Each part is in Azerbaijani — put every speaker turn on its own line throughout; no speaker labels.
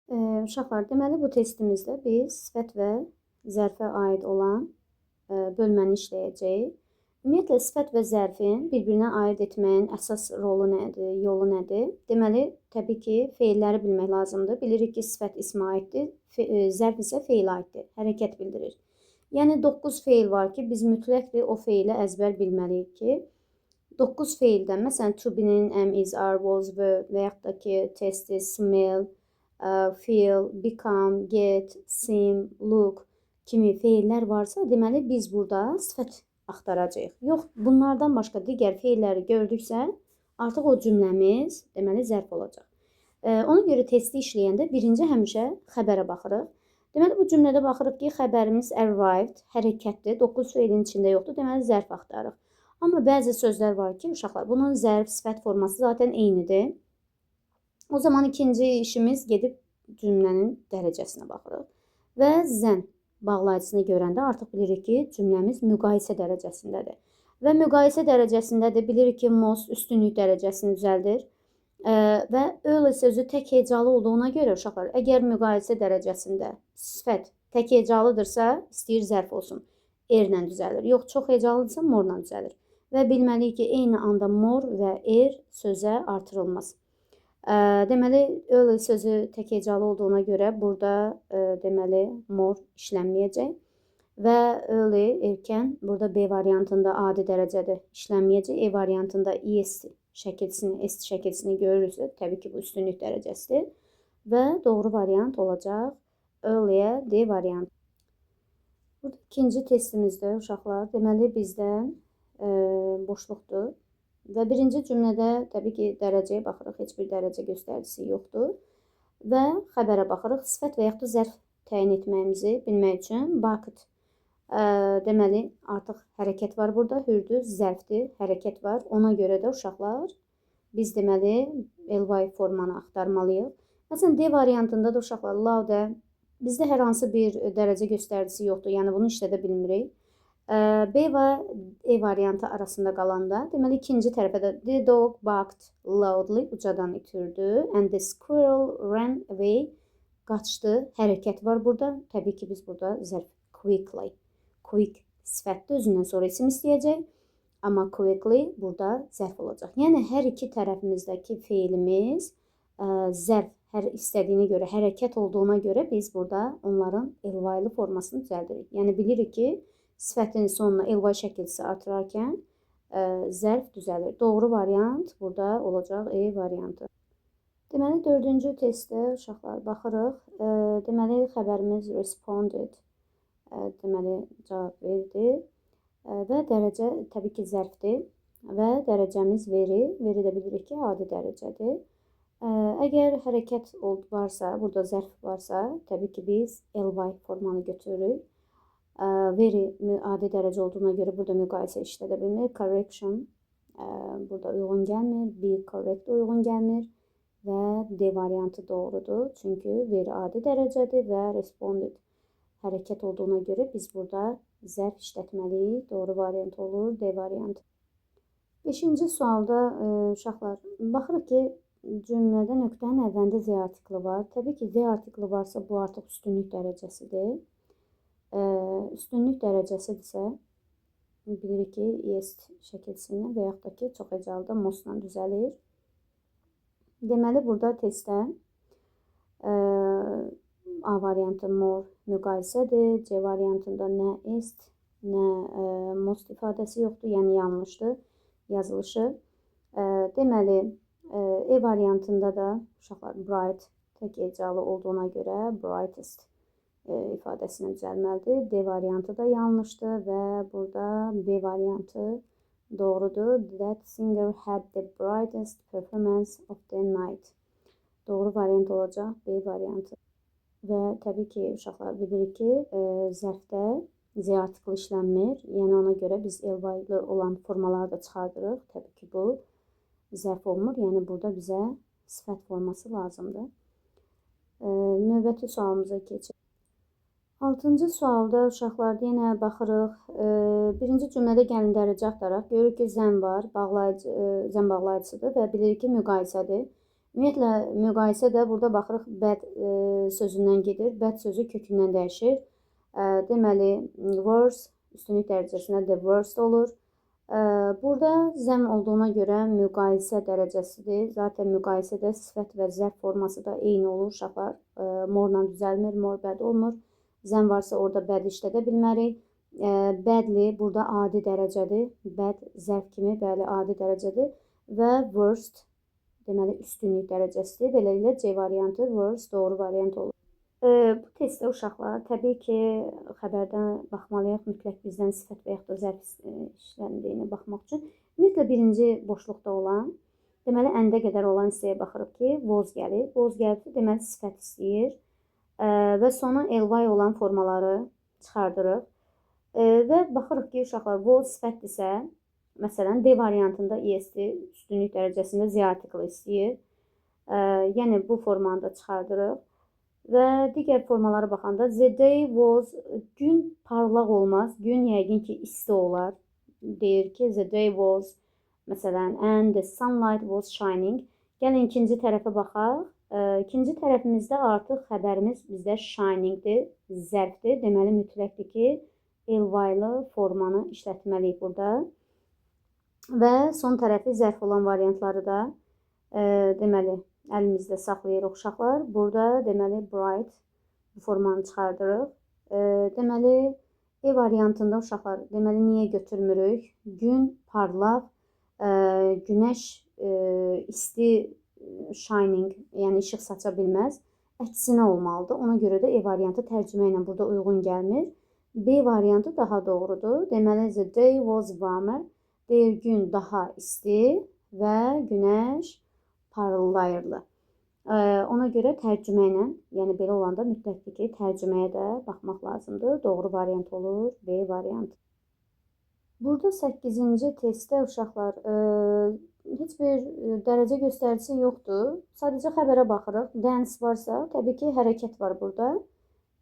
Uşaqlar, deməli bu testimizdə biz sifət və zərfə aid olan bölməni işləyəcəyik. Ümumiyyətlə sifət və zərfin bir-birinə aid etməyin əsas rolu nədir, yolu nədir? Deməli, təbii ki, feilləri bilmək lazımdır. Bilirik ki, sifət ismə aiddir, zərf isə feilə aiddir, hərəkət bildirir. Yəni 9 feil var ki, biz mütləq o feili əzbər bilməliyik ki, 9 feildən, məsələn, to be-nin am, is, are, was, were və yaxud da ki, test, smell, feel, become, get, seem, look kimi feillər varsa, deməli biz burada sifət axtaracağıq. Yox, bunlardan başqa digər feilləri gördüksə, artıq o cümləmiz deməli zərf olacaq. Ona görə testi işləyəndə birinci həmişə xəbərə baxırıq. Deməli bu cümlədə baxırıq ki, xəbərimiz arrived, hərəkətdir, 9 feilin içində yoxdur, deməli zərf axtarırıq. Amma bəzi sözlər var ki, uşaqlar, bunun zərf, sifət forması zaten eynidir. O zaman ikinci işimiz gedib cümlənin dərəcəsinə baxırıq. Və zən bağlayıcısını görəndə artıq bilirik ki, cümləmiz müqayisə dərəcəsindədir. Və müqayisə dərəcəsində də bilirik ki, most üstünlük dərəcəsini düzəldir. Və early sözü tək hecalı olduğuna görə uşaqlar, əgər müqayisə dərəcəsində sifət tək hecalıdırsa, istəyir zərf olsun, erlə düzəlir. Yox, çox hecalıdırsa, morla düzəlir. Və bilməliyik ki, eyni anda mor və er sözə artırılmaz. Deməli, early sözü tək hecalı olduğuna görə burada deməli mor işlənməyəcək. Və early, erkən, burada B variantında adi dərəcədə işlənməyəcək. E variantında est şəkilsini görürüzsə, təbii ki, bu üstünlük dərəcəsidir. Və doğru variant olacaq early-yə D variantı. Burada ikinci testimizdə uşaqlar, deməli bizdən boşluqdur. Və birinci cümlədə təbii ki, dərəcəyə baxırıq, heç bir dərəcə göstəricisi yoxdur. Və xəbərə baxırıq, sifət və yaxud da zərf təyin etməyimizi bilmək üçün bucket. Deməli, artıq hərəkət var burada, hürdür, zərfdir, hərəkət var. Ona görə də uşaqlar, biz deməli, ly formanı axtarmalıyıq. Məsələn, D variantında da uşaqlar, loudə bizdə hər hansı bir dərəcə göstəricisi yoxdur, yəni bunu işlədə bilmirik. B və E variantı arasında qalanda, deməli ikinci tərəfə də the dog barked loudly, ucadan itürdü, and the squirrel ran away, qaçdı, hərəkət var burada. Təbii ki, biz burada zərf quickly, quick sifətdə özündən sonra isim istəyəcək, amma quickly burada zərf olacaq. Yəni hər iki tərəfimizdəki feilimiz zərf hər istədiyinə görə, hərəkət olduğuna görə biz burada onların ly formasını düzəldirik. Yəni bilirik ki, sifətin sonuna ly şəkilsi artırarkən zərf düzəlir. Doğru variant burada olacaq E variantı. Deməli, dördüncü testdə uşaqlar baxırıq. Deməli, xəbərimiz responded. Deməli, cavab verdi. Və dərəcə təbii ki, zərfdir. Və dərəcəmiz veri. Veri də bilirik ki, adi dərəcədir. Əgər hərəkət varsa, burada zərf varsa, təbii ki, biz ly formanı götürürük. Veri adi dərəcə olduğuna görə burada müqayisə işlədə bilmir. Correction burada uyğun gəlmir. Be correct uyğun gəlmir. Və D variantı doğrudur. Çünki veri adi dərəcədir və responded hərəkət olduğuna görə biz burada zərf işlətməliyik. Doğru variant olur. D variantı. 5-ci sualda uşaqlar, baxırıq ki, cümlədə nöqtənin əvvəlində Z artikli var. Təbii ki, Z artikli varsa, bu artıq üstünlük dərəcəsidir. Üstünlük dərəcəsidirsə, bilirik ki, est şəkilsindən və yaxud da ki, çox hecalıda mostla düzəlir. Deməli, burada testdə A variantı more müqayisədir. C variantında nə est, nə most ifadəsi yoxdur, yəni yanlışdır yazılışı. Deməli, E variantında da uşaqlar bright tək hecalı olduğuna görə brightest ifadəsini düzəlməlidir. D variantı da yanlışdır və burada B variantı doğrudur. That singer had the brightest performance of the night. Doğru variant olacaq B variantı. Və təbii ki, uşaqlar bilirik ki, zərfdə Z artikli işlənmir. Yəni ona görə biz ly olan formaları da çıxardırıq. Təbii ki, bu zərf olmur. Yəni burada bizə sifət forması lazımdır. Növbəti sualımıza keçək. 6-cı sualda uşaqlar yenə baxırıq. Birinci cümlədə gəlin dərəcə axtaraq. Görürük ki, zən var, zən bağlayıcısıdır və bilirik ki, müqayisədir. Ümumiyyətlə müqayisə də burada baxırıq bad sözündən gedir. Bad sözü kökündən dəyişir. Deməli worse üstünlük dərəcəsində the worst olur. Burada zəm olduğuna görə müqayisə dərəcəsidir. Zaten müqayisədə sifət və zərf forması da eyni olur uşaqlar. Morla düzəlmir, mor bəd olmur. Zəm varsa orada bəd işlədə bilmərik. Badly burada adi dərəcədir. Bad zərf kimi bəli adi dərəcədir. Və worst deməli üstünlük dərəcəsidir. Beləliklə C variantı worst doğru variant olur. Bu testdə uşaqlar təbii ki, xəbərdən baxmalıyıq, mütləq bizdən sifət və yaxud da zərf işləndiyini baxmaq üçün. Ümumiyyətlə birinci boşluqda olan, deməli əndə qədər olan hissəyə baxırıq ki, was gəlir. Was gəldi, deməli sifət istəyir və sona ly olan formaları çıxardırıq və baxırıq ki, uşaqlar was sifətdirsə, məsələn, D variantında est üstünlük dərəcəsində Z artiklı istəyir. Yəni bu formanı da çıxardırıq. Və digər formalara baxanda the day was, gün parlaq olmaz, gün yəqin ki isti olar. Deyir ki the day was, məsələn, and the sunlight was shining. Gəlin ikinci tərəfə baxaq. İkinci tərəfimizdə artıq xəbərimiz bizdə shiningdir, zərfdir. Deməli mütləqdir ki ly-lı formanı işlətməliyik burada. Və son tərəfi zərf olan variantları da deməli əlimizdə saxlayırıq uşaqlar. Burada deməli bright formanı çıxardırıq. Deməli E variantında uşaqlar deməli niyə götürmürük? Gün parlaq, günəş isti shining, yəni işıq saça bilməz. Əksinə olmalıdır. Ona görə də E variantı tərcümə ilə burada uyğun gəlmir. B variantı daha doğrudur. Deməli the day was warmer. Deyir gün daha isti və günəş parıldayırdı. Ona görə tərcümə ilə, yəni belə olanda mütləqdir ki, tərcüməyə də baxmaq lazımdır. Doğru variant olur, B variantı. Burada 8-ci testdə uşaqlar heç bir dərəcə göstəricisi yoxdur. Sadəcə xəbərə baxırıq. Dance varsa, təbii ki, hərəkət var burada.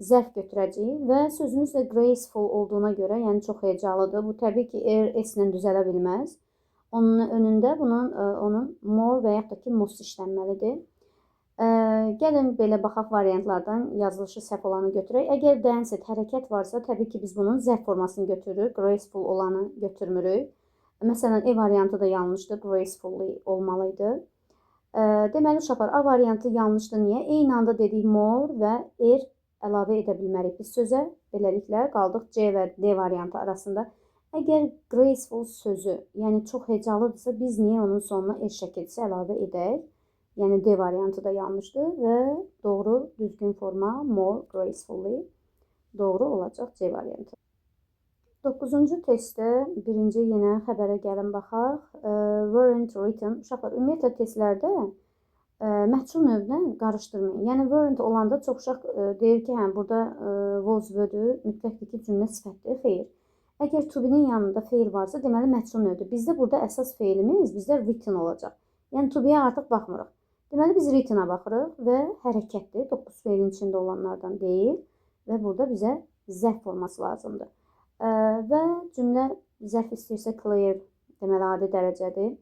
Zərf götürəcəyik və sözümüz də graceful olduğuna görə, yəni çox hecalıdır. Bu təbii ki, s-lə düzələ bilməz. Onun önündə onun more və yaxud da ki most işlənməlidir. Gəlin belə baxaq variantlardan yazılışı səhv olanı götürək. Əgər dance hərəkət varsa, təbii ki biz bunun zərf formasını götürürük. Graceful olanı götürmürük. Məsələn, E variantı da yanlışdır. Gracefully olmalıydı. Deməli uşaqlar, A variantı yanlışdır. Niyə? Eyni anda dedik more və əlavə edə bilmərik biz sözə. Beləliklə qaldıq C və D variantı arasında. Əgər graceful sözü, yəni çox hecalıdırsa, biz niyə onun sonuna şəkilçisi əlavə edək? Yəni D variantı da yanlışdır və doğru düzgün forma more gracefully doğru olacaq C variantı. 9-cu testdə birinci yenə xəbərə gəlin baxaq. Weren't written. Uşaqlar, ümumiyyətlə testlərdə məhsul növünə qarışdırmayın. Yəni weren't olanda çox uşaq deyir ki, hə, burada was vödür, mütləqdir ki, cümlə sifətdir. Xeyr. Əgər to be-nin yanında feil varsa, deməli məhsul növüdür. Bizdə burada əsas feilimiz bizdə written olacaq. Yəni to be-yə artıq baxmırıq. Deməli biz written-a baxırıq və hərəkətdir. 9 feilin içində olanlardan deyil və burada bizə zərf forması lazımdır. Və cümlə zərf istəyirsə clear, deməli adi dərəcədir.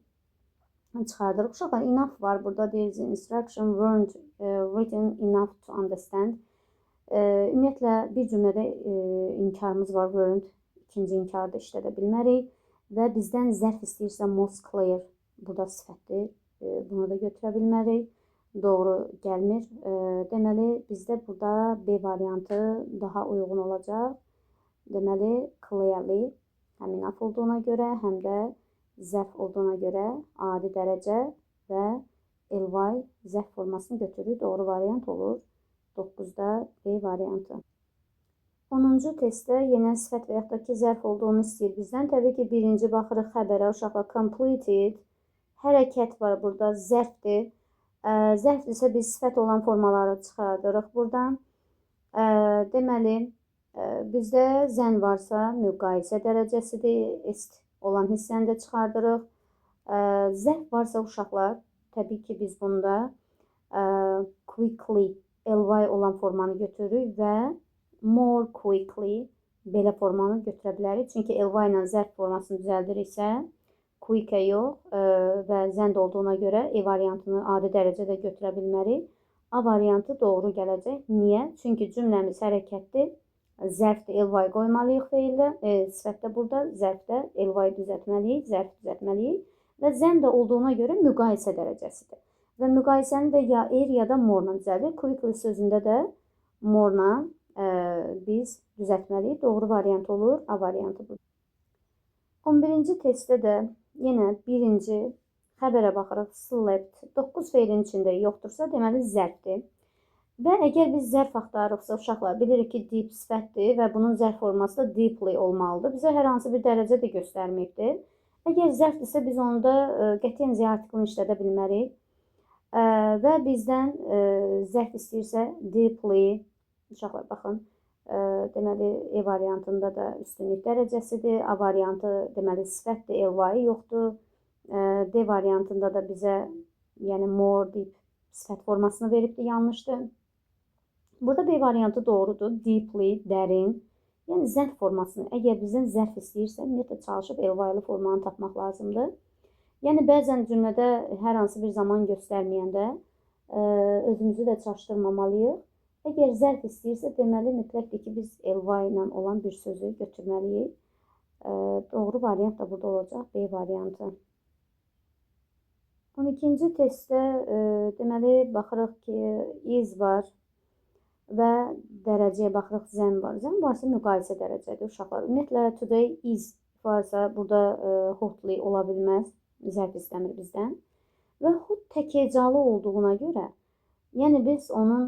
Çıxardırıq. Uşaqlar, enough var. Burada deyir instruction weren't written enough to understand. Ümumiyyətlə bir cümlədə inkarımız var. Weren't ikinci inkarda işlədə bilmərik və bizdən zərf istəyirsə most clear, burada sifətdir. Bunu da götürə bilmərik. Doğru gəlmir. Deməli bizdə burada B variantı daha uyğun olacaq. Deməli clearly həm enough olduğuna görə, həm də zərf olduğuna görə adi dərəcə və ly zərf formasını götürür. Doğru variant olur. 9-da B variantı. 10-cu testdə yenə sifət və yaxud da ki zərf olduğunu istəyir bizdən. Təbii ki birinci baxırıq xəbərə, uşaqlar completed. Hərəkət var burada, zərfdir. Zərfdirsə biz sifət olan formaları çıxardırıq buradan. Deməli bizdə zən varsa müqayisə dərəcəsidir. Est olan hissəni də çıxardırıq. Zərf varsa uşaqlar, təbii ki biz bunda quickly, ly olan formanı götürürük və more quickly belə formanı götürə bilərik. Çünki ly ilə zərf formasını düzəldiriksə quick yox və zənd olduğuna görə E variantını adi dərəcədə götürə bilmərik. A variantı doğru gələcək. Niyə? Çünki cümləmiz hərəkətdir. Zərfdə ly qoymalıyıq feildə, sifətdə burada, zərfdə ly düzəltməliyik, zərf düzəltməliyik və zənd də olduğuna görə müqayisə dərəcəsidir. Və müqayisəni də ya ya da more-la düzəldir. Quickly sözündə də more-la biz düzəltməliyik. Doğru variant olur, A variantı budur. 11-ci testdə də yenə birinci xəbərə baxırıq. Slept 9 feilin içində yoxdursa, deməli zərfdir. Və əgər biz zərf axtarırıqsa, uşaqlar bilirik ki, deep sifətdir və bunun zərf forması da deeply olmalıdır. Bizə hər hansı bir dərəcə də göstərməyibdir. Əgər zərfdirsə, biz onu da qətiyyən Z artiklini işlədə bilmərik. Və bizdən zərf istəyirsə, deeply, uşaqlar baxın, deməli E variantında da üstünlük dərəcəsidir. A variantı deməli sifətdir, ly yoxdur. D variantında da bizə yəni more deep sifət formasını veribdir, yanlışdır. Burada B variantı doğrudur. Deeply, dərin. Yəni zərf formasını, əgər bizdən zərf istəyirsə, ümumiyyətlə çalışıb ly-lı formanı tapmaq lazımdır. Yəni bəzən cümlədə hər hansı bir zaman göstərməyəndə özümüzü də çaşdırmamalıyıq. Əgər zərf istəyirsə, deməli mütləqdir ki, biz ly ilə olan bir sözü götürməliyik. Doğru variant da burada olacaq, B variantı. 12-ci testdə deməli baxırıq ki, is var və dərəcəyə baxırıq, zən var. Zən varsa müqayisə dərəcədir uşaqlar. Ümumiyyətlə today is varsa burada hotly ola bilməz. Zərf istəmir bizdən. Və hot tək hecalı olduğuna görə, yəni biz onun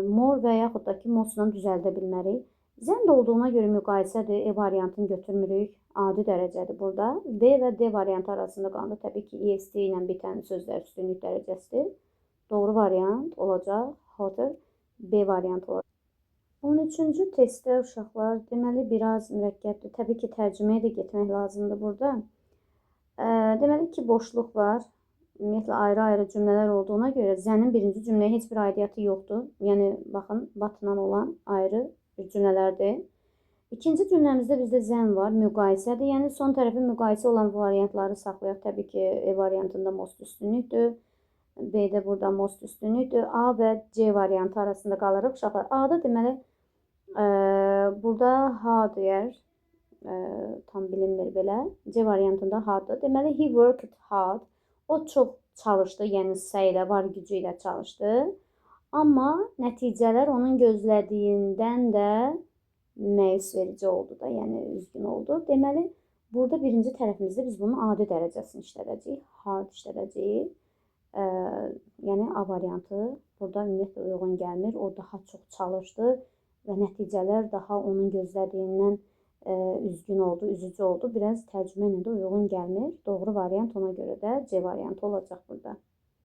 more və yaxud da ki most-la düzəldə bilmərik. Zənd olduğuna görə müqayisədir. E variantını götürmürük. Adi dərəcədir burada. B və D variantı arasında qaldı. Təbii ki, EST ilə bitən sözlər üstünlük dərəcəsidir. Doğru variant olacaq. Hotter. B variantı olacaq. 13-cü testdə uşaqlar deməli biraz mürəkkəbdir. Təbii ki, tərcüməyə də getmək lazımdır burada. Deməli ki, boşluq var. Ümumiyyətlə ayrı-ayrı cümlələr olduğuna görə zənin birinci cümləyə heç bir aidiyyatı yoxdur. Yəni baxın, batla olan ayrı bir cümlələrdir. İkinci cümləmizdə bizdə zən var, müqayisədir. Yəni son tərəfi müqayisə olan variantları saxlayaq. Təbii ki, E variantında most üstünlükdür. B-də burada most üstünlükdür. A və C variantı arasında qalırıq. Uşaqlar, A-da deməli burada H deyər. Tam bilinmir belə. C variantında H-dır. Deməli, he worked hard. O çox çalışdı, yəni səylə, var gücü ilə çalışdı. Amma nəticələr onun gözlədiyindən də məyus verici oldu da, yəni üzgün oldu. Deməli, burada birinci tərəfimizdə biz bunun adi dərəcəsini işlədəcəyik. Hard işlədəcəyik. Yəni A variantı burada ümumiyyətlə uyğun gəlmir. O daha çox çalışdı və nəticələr daha onun gözlədiyindən üzgün oldu, üzücü oldu. Biraz tərcümə ilə də uyğun gəlmir. Doğru variant ona görə də C variantı olacaq burada.